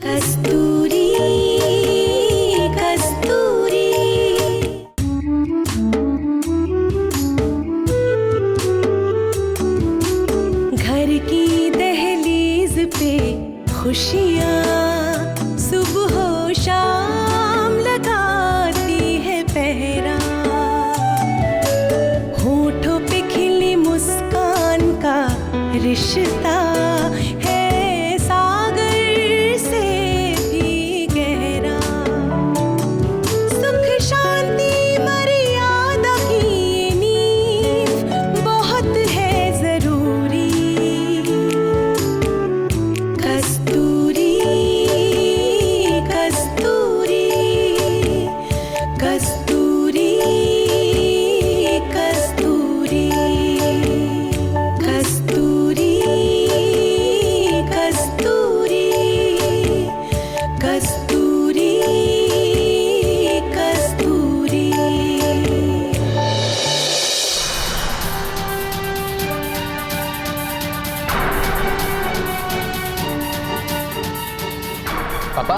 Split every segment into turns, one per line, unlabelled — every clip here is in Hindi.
कस्तूरी कस्तूरी। घर की दहलीज पे खुशियाँ सुबह शाम लगाती है पहरा। होठों पे खिली मुस्कान का रिश्ता है सागर से भी गहरा। सुख शांति मर्यादा की नींव बहुत है जरूरी। कस्तूरी कस्तूरी कस्तूरी कस्तूरी कस्तूरी कस्तूरी कस्तूरी कस्तूरी।
पापा,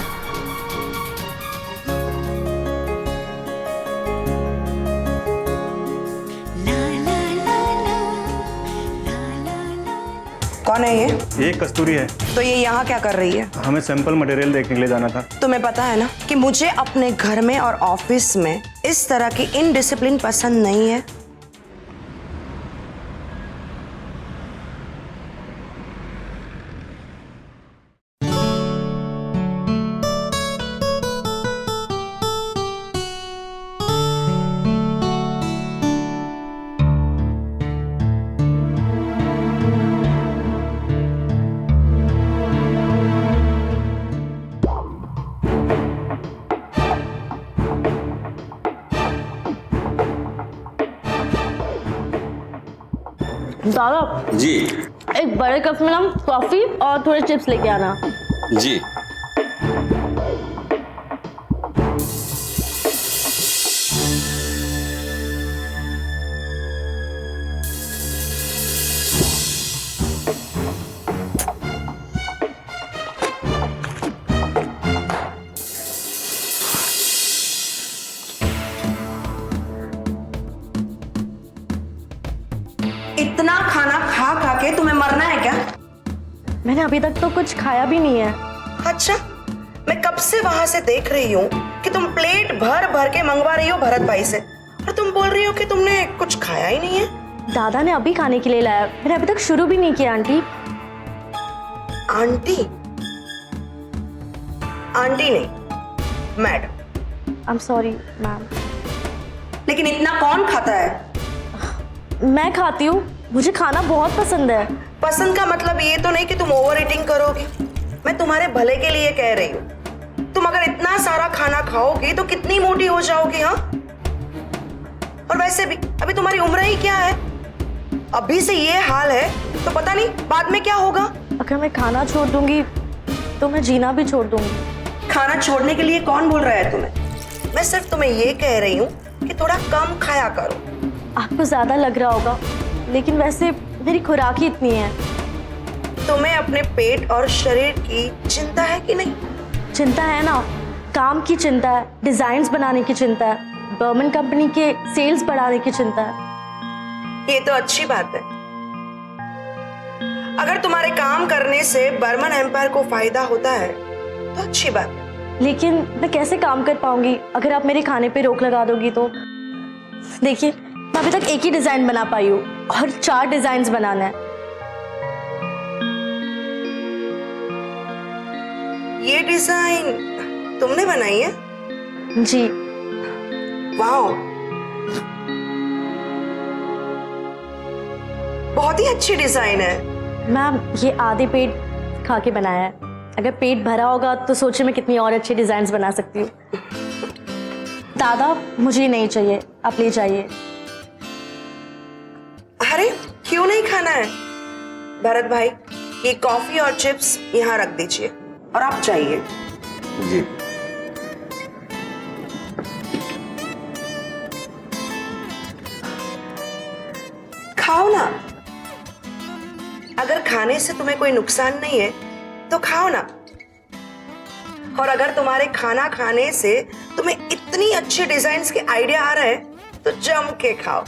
कौन है
ये कस्तूरी है।
तो ये यहाँ क्या कर रही है?
हमें सैंपल मटेरियल देखने के लिए जाना था।
तुम्हें पता है ना कि मुझे अपने घर में और ऑफिस में इस तरह की इनडिसिप्लिन पसंद नहीं है।
दादा
जी
एक बड़े कप में ना कॉफी और थोड़े चिप्स लेके आना।
जी।
इतना खाना खा खा के तुम्हें मरना है क्या?
मैंने अभी तक तो कुछ खाया भी नहीं है।
अच्छा, मैं कब से वहां से देख रही हूँ कि तुम प्लेट भर भर के मंगवा रही हो भरत भाई से, और तुम बोल रही हो कि तुमने कुछ खाया ही नहीं है।
दादा ने अभी खाने के लिए लाया, मैंने अभी तक शुरू भी नहीं किया। आंटी
आंटी आंटी नहीं, madam.
I am sorry ma'am.
लेकिन इतना कौन खाता है?
मैं खाती हूँ, मुझे खाना बहुत पसंद है।
पसंद का मतलब ये तो नहीं कि तुम ओवर ईटिंग करोगी। मैं तुम्हारे भले के लिए कह रही हूँ। तुम अगर इतना सारा खाना खाओगी तो कितनी मोटी हो जाओगी? हाँ, और वैसे भी अभी तुम्हारी उम्र ही क्या है? अभी से ये हाल है तो पता नहीं बाद में क्या होगा।
अगर मैं खाना छोड़ दूंगी तो मैं जीना भी छोड़ दूंगी।
खाना छोड़ने के लिए कौन बोल रहा है तुम्हें? मैं सिर्फ तुम्हें ये कह रही हूँ कि थोड़ा कम खाया करो।
आपको ज्यादा लग रहा होगा, लेकिन वैसे मेरी खुराक ही इतनी है।
तुम्हें अपने पेट और शरीर की चिंता है कि नहीं?
चिंता है ना, काम की चिंता है, डिजाइन्स बनाने की चिंता है, बर्मन कंपनी के सेल्स बढ़ाने की चिंता है।
ये तो अच्छी बात है। अगर तुम्हारे काम करने से बर्मन एम्पायर को फायदा होता है तो अच्छी बात है।
लेकिन मैं कैसे काम कर पाऊंगी अगर आप मेरे खाने पे रोक लगा दोगी तो? देखिए, मैं अभी तक एक ही डिजाइन बना पाई हूँ और 4 डिजाइन बनाना है।
ये डिजाइन तुमने बनाई है?
जी।
वाह, बहुत ही अच्छी डिजाइन है।
मैम, ये आधे पेट खा के बनाया है। अगर पेट भरा होगा तो सोचिए मैं कितनी और अच्छी डिजाइन बना सकती हूँ। दादा, मुझे नहीं चाहिए, आप ले जाइए।
अरे क्यों नहीं खाना है? भरत भाई, ये कॉफी और चिप्स यहाँ रख दीजिए और आप जाइए।
जी।
खाओ ना। अगर खाने से तुम्हें कोई नुकसान नहीं है तो खाओ ना। और अगर तुम्हारे खाना खाने से तुम्हें इतनी अच्छी डिजाइन्स के आइडिया आ रहा है तो जम के खाओ।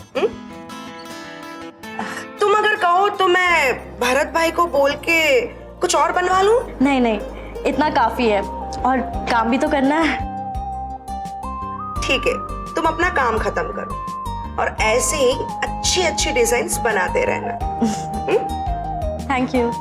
तुम अगर कहो तो मैं भरत भाई को बोल के कुछ और बनवा लूं?
नहीं नहीं, इतना काफी है, और काम भी तो करना है।
ठीक है, तुम अपना काम खत्म करो और ऐसे ही अच्छी अच्छी डिजाइन्स बनाते रहना।
Thank you.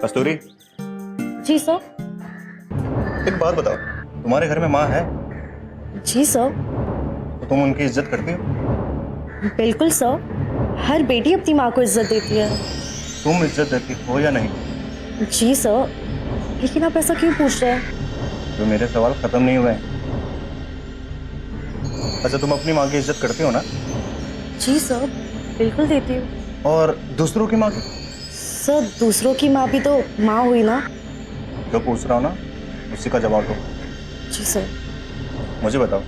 कस्तूरी,
जी सर।
एक बात बताओ, तुम्हारे घर में माँ है
जी सर।
तो तुम उनकी इज्जत करती हो?
बिल्कुल सर, हर बेटी अपनी माँ को इज्जत देती है।
तुम इज्जत देती हो या नहीं?
जी सर, लेकिन आप ऐसा क्यों पूछ रहे हैं?
तो मेरे सवाल खत्म नहीं हुए हैं। अच्छा, तुम अपनी माँ की इज्जत करती हो ना?
जी सर, बिल्कुल देती हूँ।
और दूसरों की माँ की?
सर, दूसरों की माँ भी तो माँ हुई ना।
जो पूछ रहा हूँ ना, उसी का जवाब दो।
जी सर।
मुझे बताओ,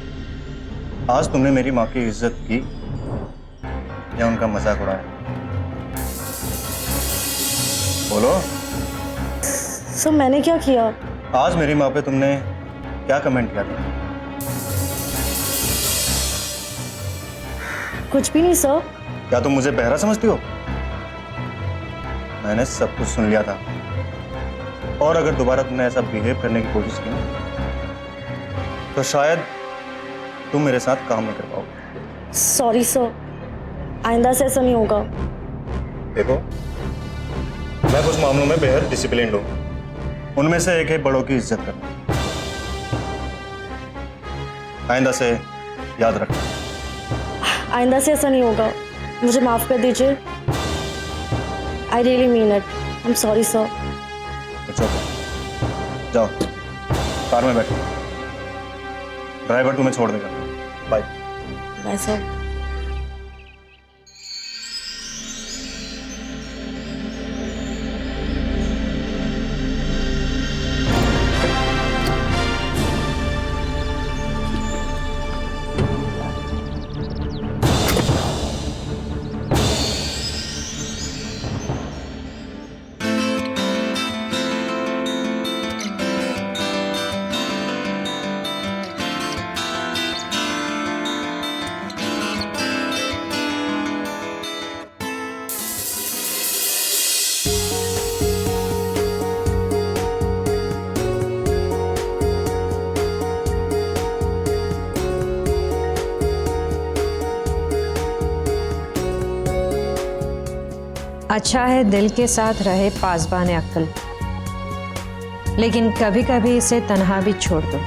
आज तुमने मेरी माँ की इज्जत की या उनका मजाक उड़ाया? बोलो।
सर, मैंने क्या किया?
आज मेरी माँ पे तुमने क्या कमेंट किया था?
कुछ भी नहीं सर।
क्या तुम मुझे बहरा समझती हो? मैंने सब कुछ सुन लिया था, और अगर दोबारा तुमने ऐसा बिहेव करने की कोशिश की ना, तो शायद तुम मेरे साथ काम नहीं कर पाओगे।
सॉरी सर, आइंदा से ऐसा नहीं होगा।
देखो, मैं कुछ मामलों में बेहद डिसिप्लिन्ड हूँ। उनमें से एक है बड़ों की इज्जत करना। आइंदा से याद रखना।
आइंदा से ऐसा नहीं होगा, मुझे माफ कर दीजिए। I really mean it. I am sorry sir.
अच्छा, जाओ कार में बैठो, ड्राइवर तुम्हें छोड़ देगा। बाय।
Bye sir.
अच्छा है दिल के साथ रहे पासबान अक्ल, लेकिन कभी कभी इसे तन्हा भी छोड़ दो।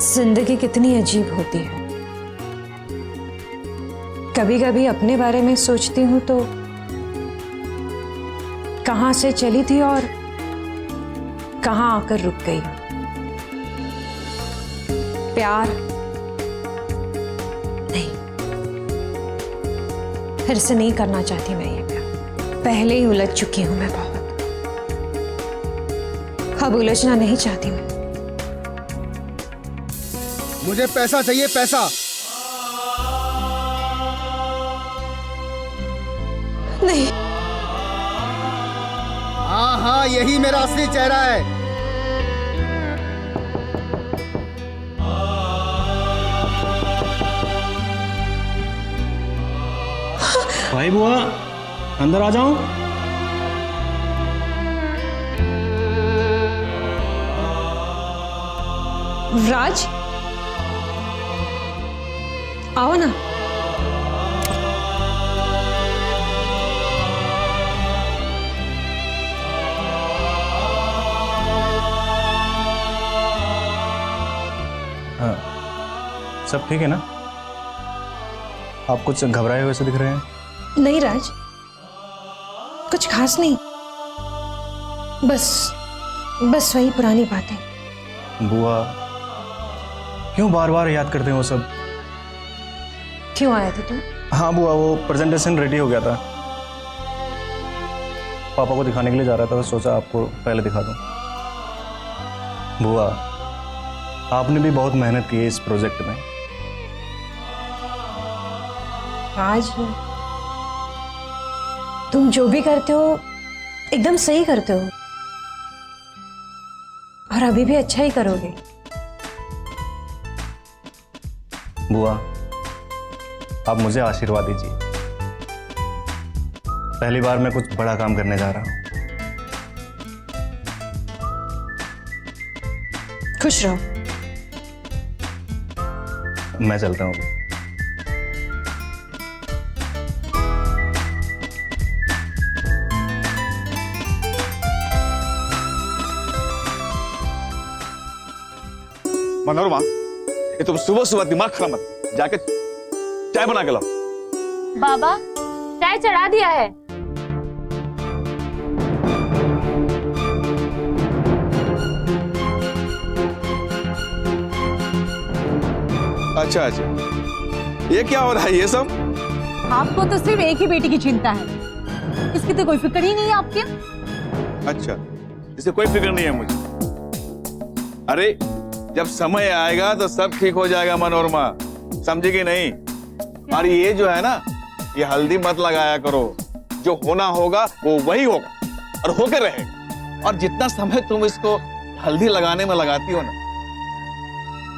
जिंदगी कितनी अजीब होती है। कभी कभी अपने बारे में सोचती हूं तो कहां से चली थी और कहां आकर रुक गई। प्यार नहीं, फिर से नहीं करना चाहती मैं ये प्यार। पहले ही उलझ चुकी हूं मैं बहुत, अब उलझना नहीं चाहती मैं।
मुझे पैसा चाहिए, पैसा।
नहीं,
हाँ हाँ, यही मेरा असली चेहरा है।
भाई बुआ, अंदर आ जाऊं?
राज, आओ ना।
सब ठीक है ना? आप कुछ घबराए हुए से दिख रहे हैं।
नहीं राज, कुछ खास नहीं, बस वही पुरानी बातें।
बुआ क्यों बार बार याद करते हैं वो सब?
क्यों आया था तुम?
हाँ बुआ, वो प्रेजेंटेशन रेडी हो गया था, पापा को दिखाने के लिए जा रहा था, तो सोचा आपको पहले दिखा दूं। बुआ आपने भी बहुत मेहनत की है इस प्रोजेक्ट में।
राज, तुम जो भी करते हो एकदम सही करते हो, और अभी भी अच्छा ही करोगे।
बुआ आप मुझे आशीर्वाद दीजिए, पहली बार मैं कुछ बड़ा काम करने जा रहा हूं।
खुश रहो।
मैं चलता हूँ।
मनोरमा, ये तुम सुबह सुबह दिमाग खराब मत, जाके चाय बना के लाओ।
बाबा चाय चढ़ा दिया है।
अच्छा अच्छा, ये क्या हो रहा है ये सब?
आपको तो सिर्फ एक ही बेटी की चिंता है, इसकी तो कोई फिक्र ही नहीं है आपके।
अच्छा, इसे कोई फिक्र नहीं है मुझे। अरे जब समय आएगा तो सब ठीक हो जाएगा मनोरमा, समझेगी नहीं? और ये जो है ना, ये हल्दी मत लगाया करो, जो होना होगा वो वही होगा और होकर रहेगा। और जितना समय तुम इसको हल्दी लगाने में लगाती हो ना,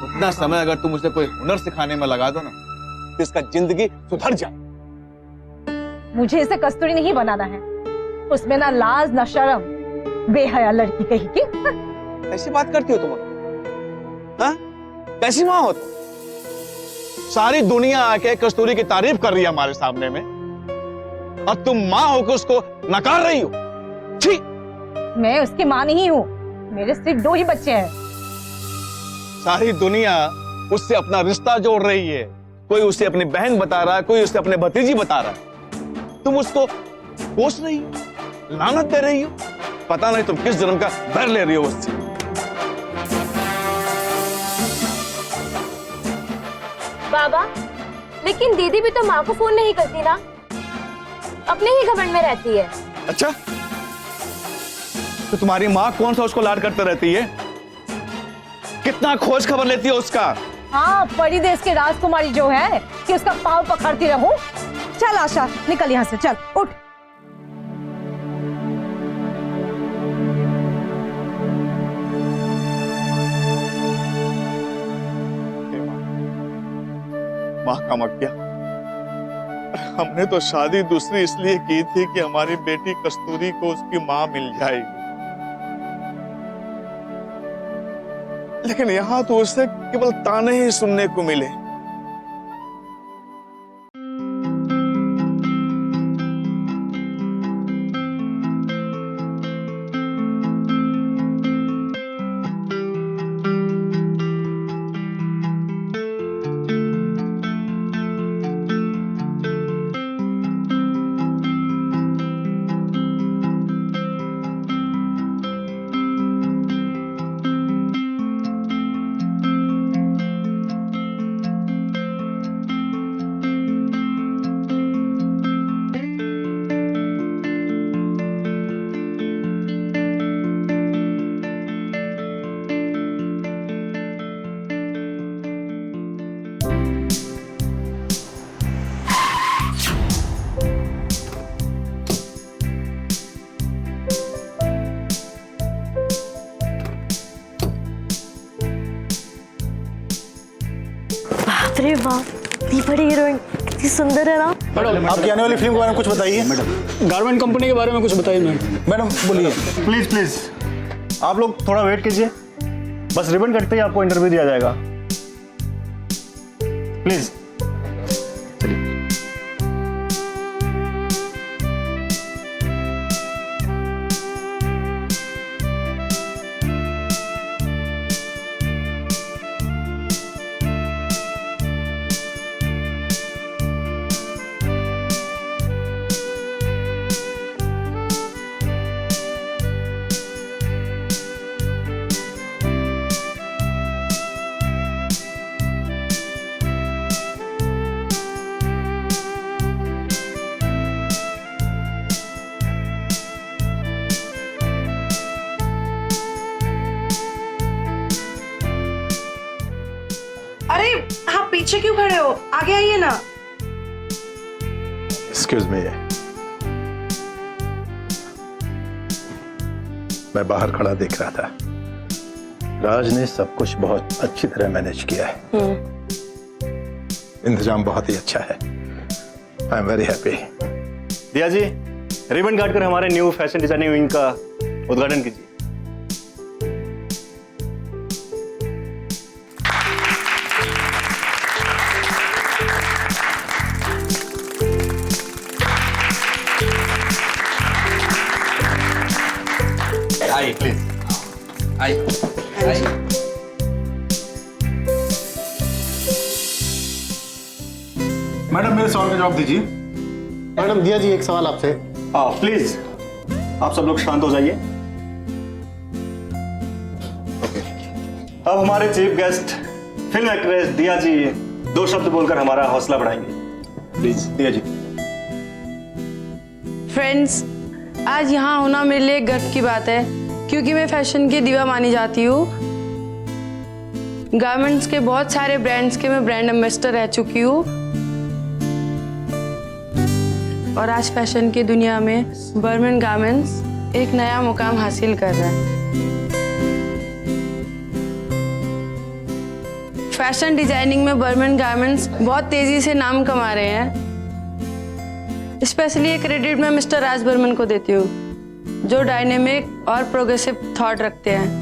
उतना समय अगर तुम उसे कोई हुनर सिखाने में लगा दो ना, तो इसका जिंदगी सुधर जाए।
मुझे इसे कस्तूरी नहीं बनाना है, उसमें ना लाज ना शर्म, बेहया लड़की कहीं की।
कैसी बात करती हो तुम? हाँ? कैसी माँ हो तुम? सारी दुनिया आके कस्तूरी की तारीफ कर रही है हमारे सामने में, और तुम माँ होकर उसको नकार रही हो। छी!
मैं उसकी माँ नहीं हूँ, मेरे सिर्फ 2 ही बच्चे हैं।
सारी दुनिया उससे अपना रिश्ता जोड़ रही है, कोई उसे अपनी बहन बता रहा है, कोई उसे अपने भतीजी बता रहा है। तुम उसको कोस रही हो, लानत दे रही हो, पता नहीं तुम किस जन्म का बैर ले रही हो उससे।
बाबा, लेकिन दीदी भी तो माँ को फोन नहीं करती ना, अपने ही घमंड में रहती है।
अच्छा, तो तुम्हारी माँ कौन सा उसको लाड करते रहती है? कितना खोज खबर लेती है उसका?
हाँ, परिदेश के राजकुमारी जो है कि उसका पाँव पकड़ती रहूं। चल आशा, निकल यहाँ से, चल उठ।
माँ कामाख्या, हमने तो शादी दूसरी इसलिए की थी कि हमारी बेटी कस्तूरी को उसकी माँ मिल जाएगी, लेकिन यहाँ तो उसे केवल ताने ही सुनने को मिले।
अरे वाह, इतनी बड़ी हीरोइन, कितनी सुंदर है ना।
मैडम
आपकी आने वाली फिल्म के बारे में कुछ बताइए।
मैडम गारमेंट कंपनी के बारे में कुछ बताइए मैडम।
मैडम बोलिए।
प्लीज प्लीज आप लोग थोड़ा वेट कीजिए, बस रिबन कटते ही आपको इंटरव्यू दिया जाएगा। प्लीज।
क्यों खड़े हो? आगे आइए ना।
एक्सक्यूज मी, मैं बाहर खड़ा देख रहा था। राज ने सब कुछ बहुत अच्छी तरह मैनेज किया है। इंतजाम बहुत ही अच्छा है। I am very happy.
दिया जी, रिबन काट कर हमारे न्यू फैशन डिजाइनिंग विंग का उद्घाटन कीजिए।
आइए प्लीज, आइए आइए।
मैडम, मेरे सवाल का जवाब दीजिए।
मैडम दिया जी, एक सवाल आपसे।
प्लीज आप सब लोग शांत हो जाइए। ओके, अब हमारे चीफ गेस्ट फिल्म एक्ट्रेस दिया जी 2 शब्द बोलकर हमारा हौसला बढ़ाएंगे। प्लीज दिया जी।
फ्रेंड्स, आज यहाँ होना मेरे लिए गर्व की बात है, क्योंकि मैं फैशन की दीवा मानी जाती हूँ। गारमेंट्स के बहुत सारे ब्रांड्स के मैं ब्रांड एम्बेसडर रह चुकी हूँ, और आज फैशन की दुनिया में बर्मन गारमेंट्स एक नया मुकाम हासिल कर रहा है। फैशन डिजाइनिंग में बर्मन गारमेंट्स बहुत तेजी से नाम कमा रहे हैं। स्पेशली ये क्रेडिट मैं मिस्टर राज बर्मन को देती हूँ, जो डायनेमिक और प्रोग्रेसिव थॉट रखते हैं।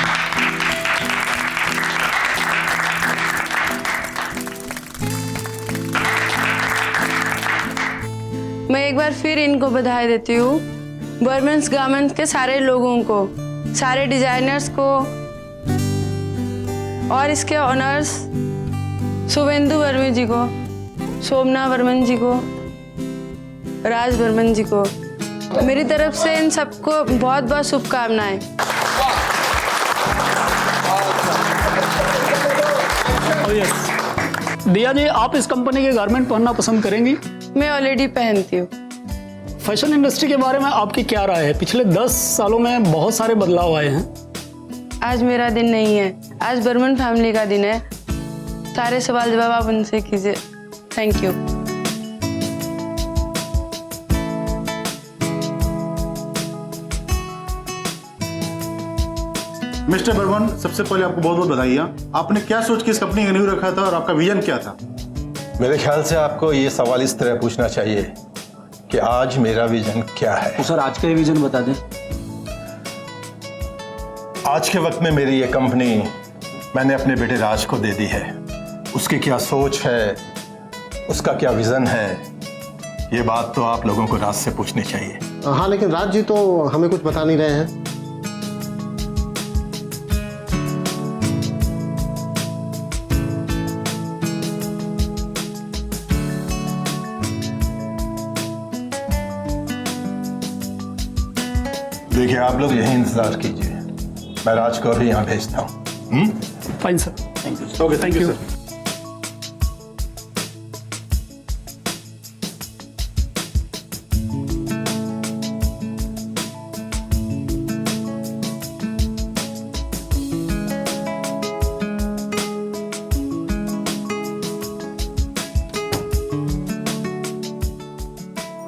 मैं एक बार फिर इनको बधाई देती हूँ, बर्मन्स गारमेंट्स के सारे लोगों को, सारे डिजाइनर्स को, और इसके ऑनर्स शुभेंदु वर्मा जी को, शोभना वर्मन जी को, राज बर्मन जी को, मेरी तरफ से इन सबको बहुत बहुत शुभकामनाएं।
दिया जी, आप इस कंपनी के गारमेंट पहनना पसंद करेंगी?
मैं ऑलरेडी पहनती हूँ।
फैशन इंडस्ट्री के बारे में आपकी क्या राय है? पिछले 10 सालों में बहुत सारे बदलाव आए हैं।
आज मेरा दिन नहीं है, आज बर्मन फैमिली का दिन है। सारे सवाल जवाब आप उनसे कीजिए। Thank you.
मिस्टर बर्मन, सबसे पहले आपको बहुत बहुत बधाई। आपने क्या सोच के इस कंपनी का नींव रखा था और आपका विजन क्या था?
मेरे ख्याल से आपको ये सवाल इस तरह पूछना चाहिए कि आज मेरा विजन क्या है।
तो सर आज का ही विजन बता दें।
आज के वक्त में मेरी ये कंपनी मैंने अपने बेटे राज को दे दी है। उसकी क्या सोच है, उसका क्या विजन है, ये बात तो आप लोगों को राज से पूछनी चाहिए।
हाँ, लेकिन राज जी तो हमें कुछ बता नहीं रहे हैं।
देखिए, आप लोग यही इंतजार कीजिए, मैं राज को अभी यहाँ भेजता हूँ।
Fine sir,
thank you. Okay, thank you sir.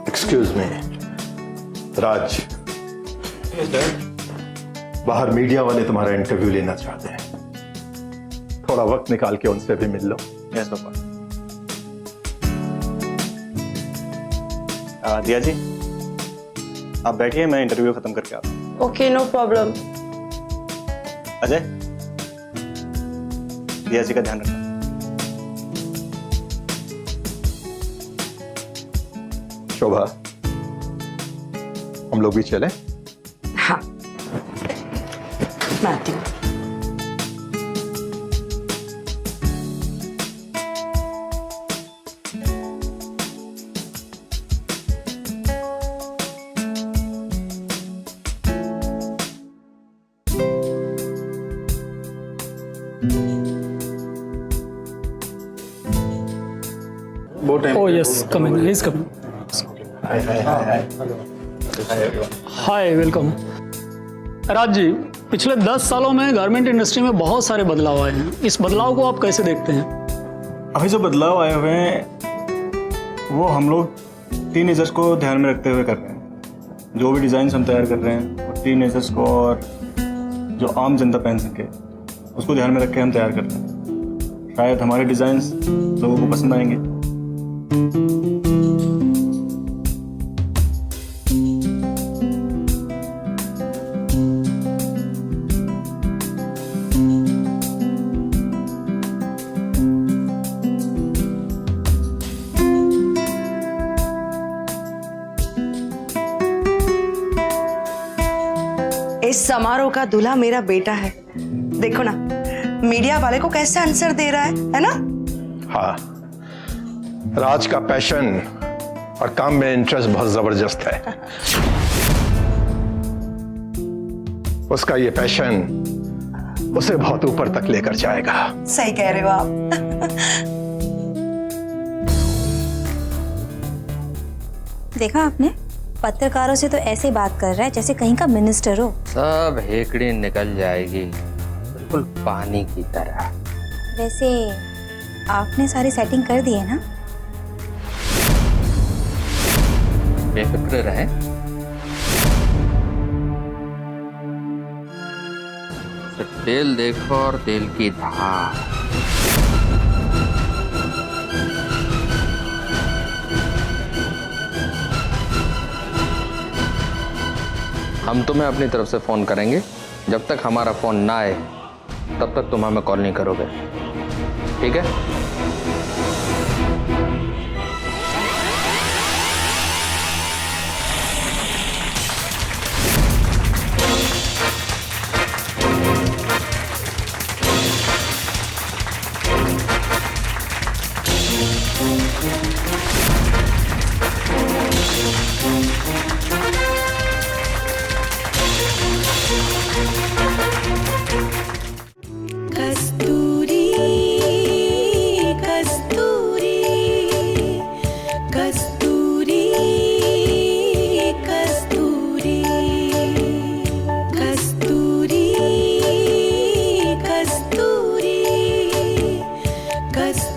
Excuse me, Raj, बाहर मीडिया वाले तुम्हारा इंटरव्यू लेना चाहते हैं। थोड़ा वक्त निकाल के उनसे भी मिल लो।
Yes papa. दिया जी, आप बैठिए, मैं इंटरव्यू खत्म करके आता हूँ।
Okay, no problem.
अजय, दिया जी का ध्यान रखना।
शोभा, हम लोग भी चले?
हाँ, मैं आती हूँ।
Oh yes, coming. He's coming. हाय, वेलकम। राज जी, पिछले 10 सालों में गारमेंट इंडस्ट्री में बहुत सारे बदलाव आए हैं। इस बदलाव को आप कैसे देखते हैं?
अभी जो बदलाव आए हुए हैं वो हम लोग टीनेजर्स को ध्यान में रखते हुए कर रहे हैं। जो भी डिज़ाइन हम तैयार कर रहे हैं वो टीनेजर्स को और जो आम जनता पहन सके उसको ध्यान में रख के हम तैयार कर रहे हैं। शायद हमारे डिज़ाइंस लोगों को पसंद आएंगे।
इस समारोह का दूल्हा मेरा बेटा है। देखो ना मीडिया वाले को कैसे आंसर दे रहा है ना?
हाँ, राज का पैशन और काम में इंटरेस्ट बहुत जबरदस्त है। उसका ये पैशन उसे बहुत ऊपर तक लेकर जाएगा।
सही कह रहे हो आप।
देखा आपने, पत्रकारों से तो ऐसे बात कर रहा है जैसे कहीं का मिनिस्टर हो।
सब हेकड़ी निकल जाएगी, बिल्कुल पानी की तरह।
वैसे आपने सारी सेटिंग कर दी है ना?
बेफिक्र रहे। तेल देखो और तेल की धार। हम तुम्हें अपनी तरफ से फोन करेंगे। जब तक हमारा फोन ना आए तब तक तुम हमें कॉल नहीं करोगे, ठीक है?
कस्तूरी कस्तूरी कस्तूरी कस्तूरी कस्तूरी कस्तूरी कस्तूरी